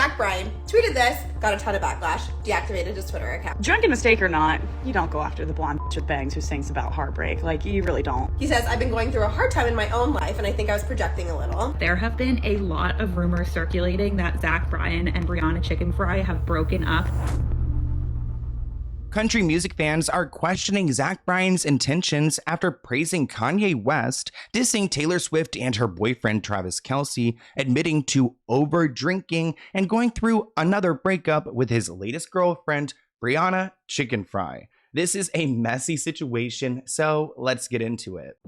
Zach Bryan tweeted this, got a ton of backlash, deactivated his Twitter account. Drunken mistake or not, you don't go after the blonde with bangs who sings about heartbreak. Like, you really don't. He says, I've been going through a hard time in my own life, and I think I was projecting a little. There have been a lot of rumors circulating that Zach Bryan and Briana Chickenfry have broken up. Country music fans are questioning Zach Bryan's intentions after praising Kanye West, dissing Taylor Swift and her boyfriend Travis Kelce, admitting to over drinking, and going through another breakup with his latest girlfriend, Briana Chickenfry. This is a messy situation, so let's get into it.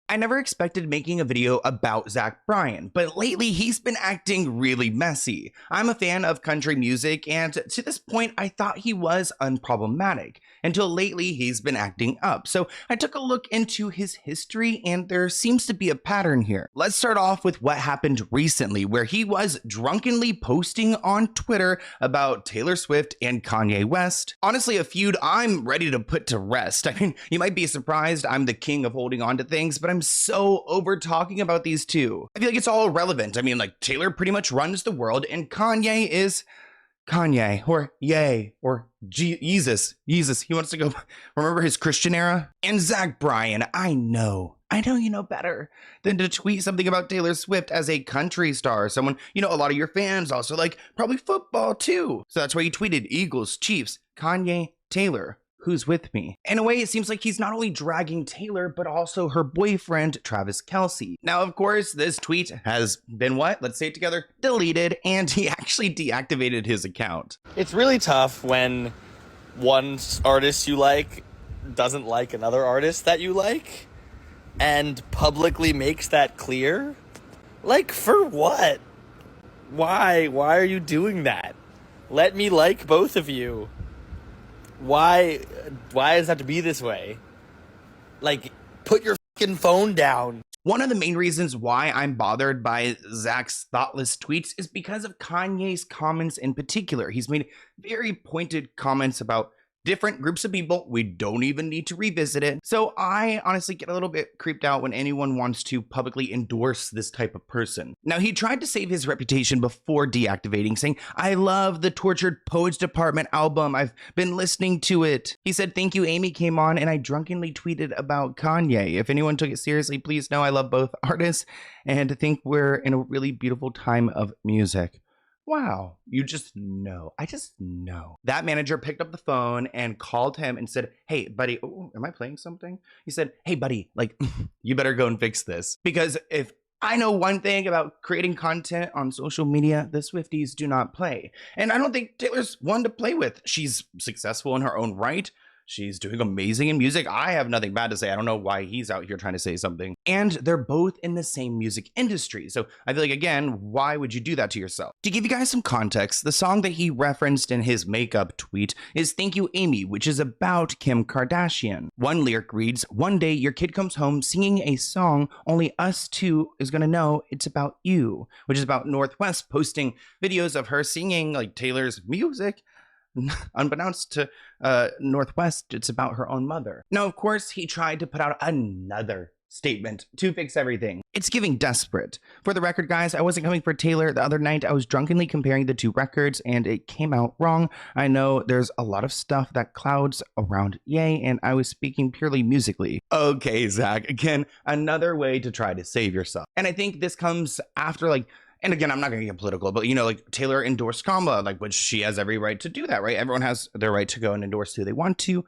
I never expected making a video about Zach Bryan, but lately he's been acting really messy. I'm a fan of country music, and to this point I thought he was unproblematic, until lately he's been acting up. So I took a look into his history, and there seems to be a pattern here. Let's start off with what happened recently, where he was drunkenly posting on Twitter about Taylor Swift and Kanye West. Honestly, a feud I'm ready to put to rest. I mean, you might be surprised I'm the king of holding on to things, but I'm so over talking about these two. I feel like it's all irrelevant. I mean, like, Taylor pretty much runs the world, and Kanye is Kanye, or Yay, or Jesus. He wants to go remember his Christian era. And Zach Bryan, I know you know better than to tweet something about Taylor Swift as a country star. Someone, you know, a lot of your fans also like probably football too. So that's why you tweeted Eagles, Chiefs, Kanye, Taylor. Who's with me? In a way, it seems like he's not only dragging Taylor, but also her boyfriend, Travis Kelce. Now, of course, this tweet has been what? Let's say it together. Deleted, and he actually deactivated his account. It's really tough when one artist you like doesn't like another artist that you like and publicly makes that clear. Like, for what? Why? Why are you doing that? Let me like both of you. Why does it have to be this way? Like, put your fucking phone down. One of the main reasons why I'm bothered by Zach's thoughtless tweets is because of Kanye's comments in particular. He's made very pointed comments about different groups of people. We don't even need to revisit it. So I honestly get a little bit creeped out when anyone wants to publicly endorse this type of person. Now, he tried to save his reputation before deactivating, saying, I love the Tortured Poets Department album. I've been listening to it. He said, thank you, Amy came on, and I drunkenly tweeted about Kanye. If anyone took it seriously, please know I love both artists and think we're in a really beautiful time of music. Wow, you just know. I just know. That manager picked up the phone and called him and said, hey, buddy, oh, am I playing something? He said, hey, buddy, like, you better go and fix this. Because if I know one thing about creating content on social media, the Swifties do not play. And I don't think Taylor's one to play with. She's successful in her own right. She's doing amazing in music. I have nothing bad to say. I don't know why he's out here trying to say something. And they're both in the same music industry. So I feel like, again, why would you do that to yourself? To give you guys some context, the song that he referenced in his makeup tweet is Thank You, Amy, which is about Kim Kardashian. One lyric reads, one day your kid comes home singing a song only us two is gonna know it's about you, which is about Northwest posting videos of her singing like Taylor's music. Unbeknownst to Northwest, it's about her own mother. Now, of course, he tried to put out another statement to fix everything. It's giving desperate. For the record, guys, I wasn't coming for Taylor. The other night, I was drunkenly comparing the two records, and it came out wrong. I know there's a lot of stuff that clouds around Yay, and I was speaking purely musically. Okay, Zach, again, another way to try to save yourself. And I think this comes after, like, and again, I'm not going to get political, but, you know, like, Taylor endorsed Kamala, like, which she has every right to do that, right? Everyone has their right to go and endorse who they want to.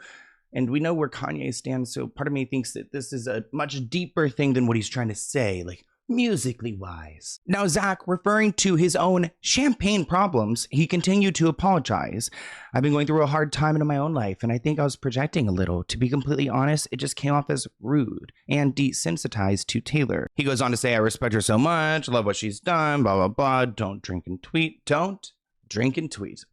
And we know where Kanye stands. So part of me thinks that this is a much deeper thing than what he's trying to say, like, musically wise. Now, Zach, referring to his own champagne problems, he continued to apologize. I've been going through a hard time in my own life, and I think I was projecting a little. To be completely honest, it just came off as rude and desensitized to Taylor. He goes on to say, I respect her so much, love what she's done, blah, blah, blah, don't drink and tweet. Don't drink and tweet.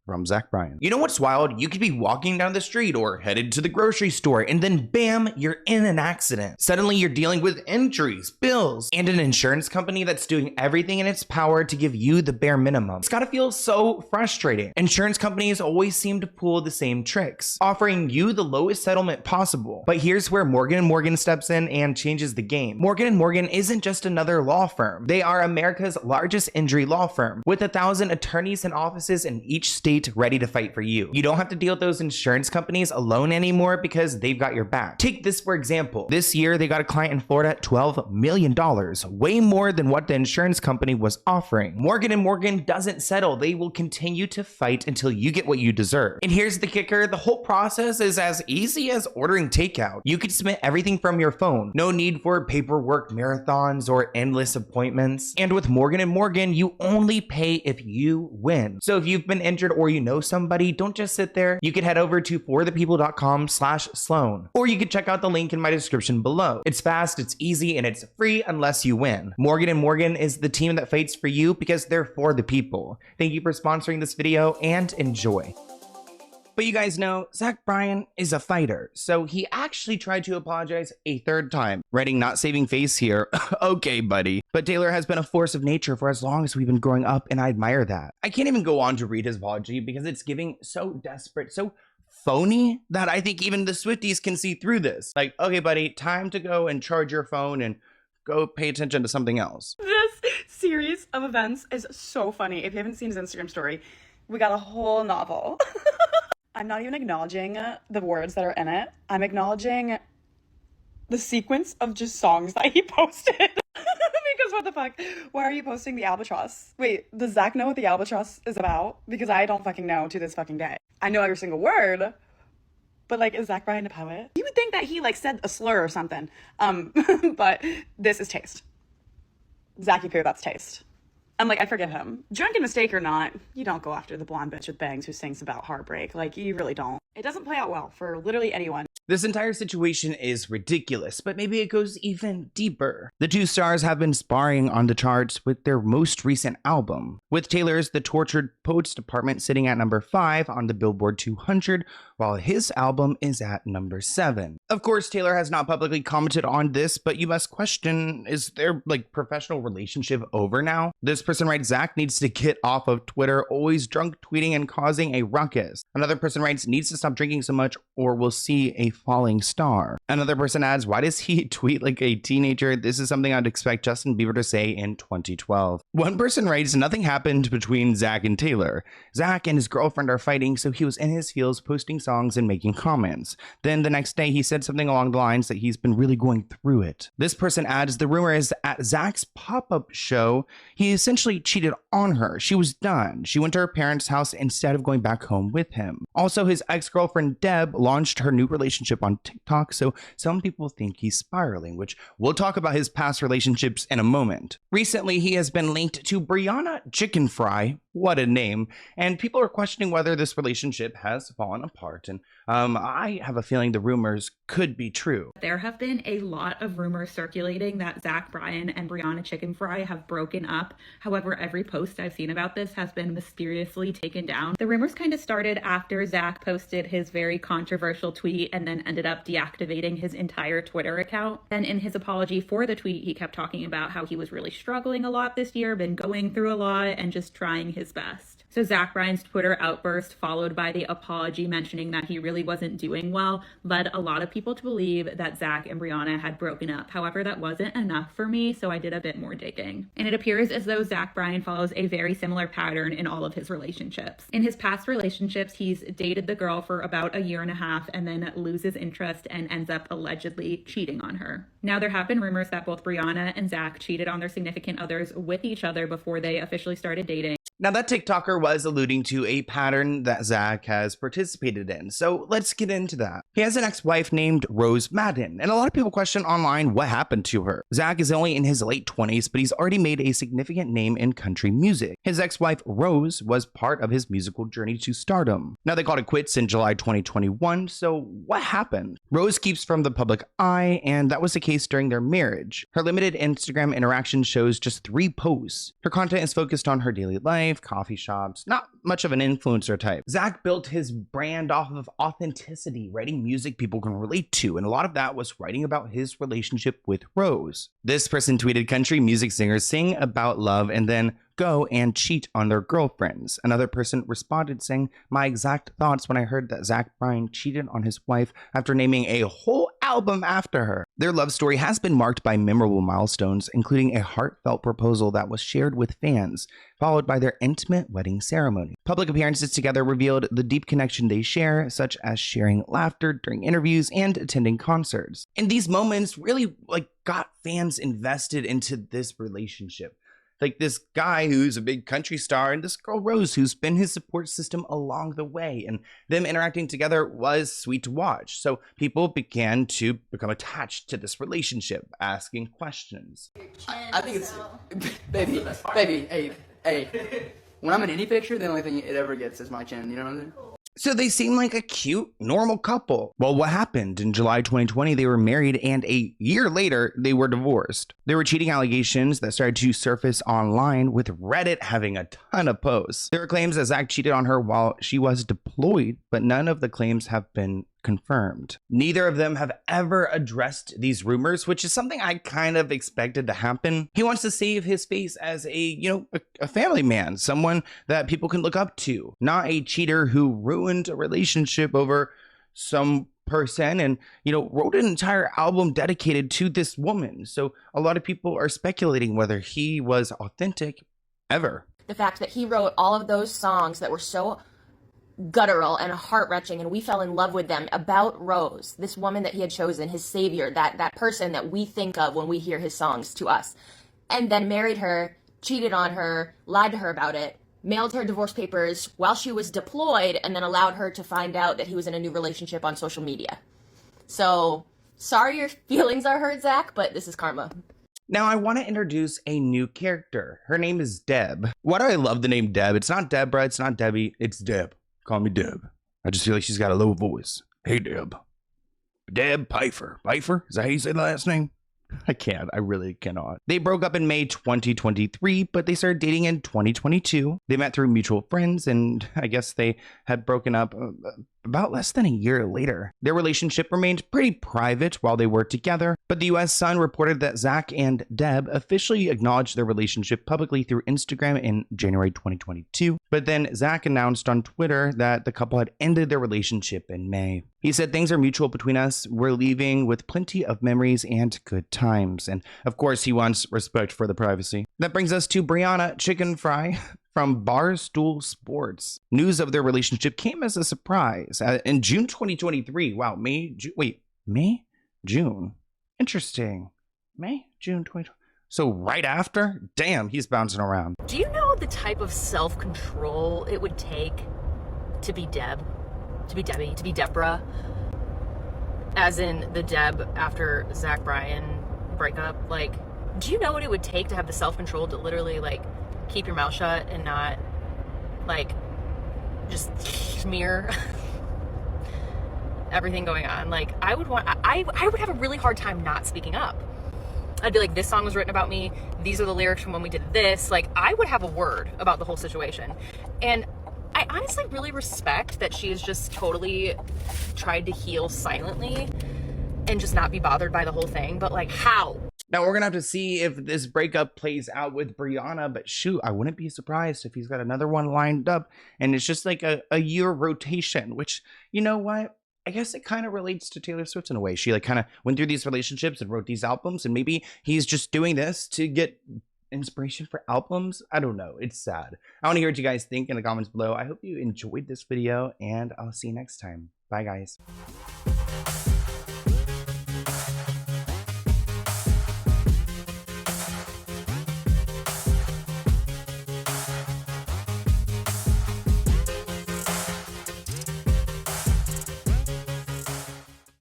from Zach Bryan. You know what's wild? You could be walking down the street or headed to the grocery store and then bam, you're in an accident. Suddenly you're dealing with injuries, bills, and an insurance company that's doing everything in its power to give you the bare minimum. It's gotta feel so frustrating. Insurance companies always seem to pull the same tricks, offering you the lowest settlement possible. But here's where Morgan & Morgan steps in and changes the game. Morgan & Morgan isn't just another law firm. They are America's largest injury law firm, with 1,000 attorneys and offices in each state ready to fight for you. You don't have to deal with those insurance companies alone anymore because they've got your back. Take this for example. This year, they got a client in Florida at $12 million, way more than what the insurance company was offering. Morgan & Morgan doesn't settle. They will continue to fight until you get what you deserve. And here's the kicker. The whole process is as easy as ordering takeout. You can submit everything from your phone. No need for paperwork marathons or endless appointments. And with Morgan & Morgan, you only pay if you win. So if you've been injured or you know somebody, don't just sit there. You can head over to forthepeople.com/Sloan, or you can check out the link in my description below. It's fast, it's easy, and it's free unless you win. Morgan & Morgan is the team that fights for you because they're for the people. Thank you for sponsoring this video and enjoy. But you guys know, Zach Bryan is a fighter, so he actually tried to apologize a third time. Writing not saving face here, okay buddy. But Taylor has been a force of nature for as long as we've been growing up, and I admire that. I can't even go on to read his apology because it's giving so desperate, so phony, that I think even the Swifties can see through this. Like, okay buddy, time to go and charge your phone and go pay attention to something else. This series of events is so funny. If you haven't seen his Instagram story, we got a whole novel. I'm not even acknowledging the words that are in it. I'm acknowledging the sequence of just songs that he posted. Because what the fuck? Why are you posting the albatross? Wait, does Zach know what the albatross is about? Because I don't fucking know to this fucking day. I know every single word, but like, is Zach Bryan a poet? You would think that he like said a slur or something. But this is taste. Zachy Poo, that's taste. I'm like, I forgive him. Drunken mistake or not, you don't go after the blonde bitch with bangs who sings about heartbreak. Like, you really don't. It doesn't play out well for literally anyone. This entire situation is ridiculous, but maybe it goes even deeper. The two stars have been sparring on the charts with their most recent album, with Taylor's The Tortured Poets Department sitting at number 5 on the Billboard 200, while his album is at number 7. Of course, Taylor has not publicly commented on this, but you must question, is their like professional relationship over now? This person writes, Zach needs to get off of Twitter, always drunk tweeting and causing a ruckus. Another person writes, needs to stop drinking so much or we'll see a falling star. Another person adds, why does he tweet like a teenager? This is something I'd expect Justin Bieber to say in 2012. One person writes, nothing happened between Zach and Taylor. Zach and his girlfriend are fighting, so he was in his feels posting songs and making comments. Then the next day he said something along the lines that he's been really going through it. This person adds, the rumor is at Zach's pop-up show, he essentially cheated on her. She was done. She went to her parents' house instead of going back home with him. Also, his ex-girlfriend Deb launched her new relationship on TikTok, so some people think he's spiraling, which we'll talk about his past relationships in a moment. Recently, he has been linked to Briana Chickenfry, what a name, and people are questioning whether this relationship has fallen apart, and I have a feeling the rumors could be true. There have been a lot of rumors circulating that Zach Bryan and Briana Chickenfry have broken up. However, every post I've seen about this has been mysteriously taken down. The rumors kind of started after Zach posted his very controversial tweet and then ended up deactivating his entire Twitter account. Then in his apology for the tweet, he kept talking about how he was really struggling a lot this year, been going through a lot, and just trying his best. So Zach Bryan's Twitter outburst, followed by the apology mentioning that he really wasn't doing well, led a lot of people to believe that Zach and Briana had broken up. However, that wasn't enough for me, so I did a bit more digging. And it appears as though Zach Bryan follows a very similar pattern in all of his relationships. In his past relationships, he's dated the girl for about a year and a half and then loses interest and ends up allegedly cheating on her. Now, there have been rumors that both Briana and Zach cheated on their significant others with each other before they officially started dating. Now, that TikToker was alluding to a pattern that Zach has participated in, so let's get into that. He has an ex-wife named Rose Madden, and a lot of people question online what happened to her. Zach is only in his late 20s, but he's already made a significant name in country music. His ex-wife, Rose, was part of his musical journey to stardom. Now, they called it quits in July 2021, so what happened? Rose keeps from the public eye, and that was the case during their marriage. Her limited Instagram interaction shows just 3 posts. Her content is focused on her daily life, life, coffee shops, not much of an influencer type. Zach built his brand off of authenticity, writing music people can relate to, and a lot of that was writing about his relationship with Rose. This person tweeted, country music singers sing about love and then go and cheat on their girlfriends. Another person responded saying, my exact thoughts when I heard that Zach Bryan cheated on his wife after naming a whole album after her. Their love story has been marked by memorable milestones, including a heartfelt proposal that was shared with fans, followed by their intimate wedding ceremony. Public appearances together revealed the deep connection they share, such as sharing laughter during interviews and attending concerts. And these moments really got fans invested into this relationship. Like this guy who's a big country star and this girl Rose who's been his support system along the way, and them interacting together was sweet to watch. So people began to become attached to this relationship, asking questions. I think it's baby, hey. When I'm in any picture, the only thing it ever gets is my chin. You know what I'm saying? So they seem like a cute, normal couple. Well, what happened? In July 2020, they were married, and a year later, they were divorced. There were cheating allegations that started to surface online, with Reddit having a ton of posts. There were claims that Zach cheated on her while she was deployed, but none of the claims have been confirmed. Neither of them have ever addressed these rumors, which is something I kind of expected to happen. He wants to save his face as a family man, someone that people can look up to, not a cheater who ruined a relationship over some person and, wrote an entire album dedicated to this woman. So a lot of people are speculating whether he was authentic ever. The fact that he wrote all of those songs that were so guttural and heart-wrenching, and we fell in love with them, about Rose, this woman that he had chosen, his savior, that person that we think of when we hear his songs to us, and then married her, cheated on her, lied to her about it, mailed her divorce papers while she was deployed, and then allowed her to find out that he was in a new relationship on social media. So, sorry your feelings are hurt, Zach, but this is karma. Now, I want to introduce a new character. Her name is Deb. Why do I love the name Deb? It's not Deborah, it's not Debbie, it's Deb. Call me Deb. I just feel like she's got a low voice. Hey, Deb. Deb Pfeiffer. Pfeiffer? Is that how you say the last name? I can't. I really cannot. They broke up in May 2023, but they started dating in 2022. They met through mutual friends, and I guess they had broken up about less than a year later. Their relationship remained pretty private while they were together, but the US Sun reported that Zach and Deb officially acknowledged their relationship publicly through Instagram in January 2022. But then Zach announced on Twitter that the couple had ended their relationship in May. He said, things are mutual between us. We're leaving with plenty of memories and good times. And of course, he wants respect for the privacy. That brings us to Briana Chickenfry from Barstool Sports. News of their relationship came as a surprise. In June 2023, wow, May, June. Interesting. May, June 2020. So right after? Damn, he's bouncing around. Do you know the type of self-control it would take to be Deb? To be Debbie? To be Deborah? As in the Deb after Zach Bryan breakup? Like, do you know what it would take to have the self-control to literally, keep your mouth shut and not, just smear everything going on? I would have a really hard time not speaking up. I'd be like, this song was written about me. These are the lyrics from when we did this. I would have a word about the whole situation. And I honestly really respect that she has just totally tried to heal silently and just not be bothered by the whole thing. But how? Now we're gonna have to see if this breakup plays out with Briana, but shoot, I wouldn't be surprised if he's got another one lined up and it's just like a year rotation, which, you know what? I guess it kind of relates to Taylor Swift in a way. She kind of went through these relationships and wrote these albums, and maybe he's just doing this to get inspiration for albums. I don't know. It's sad. I want to hear what you guys think in the comments below. I hope you enjoyed this video, and I'll see you next time. Bye, guys.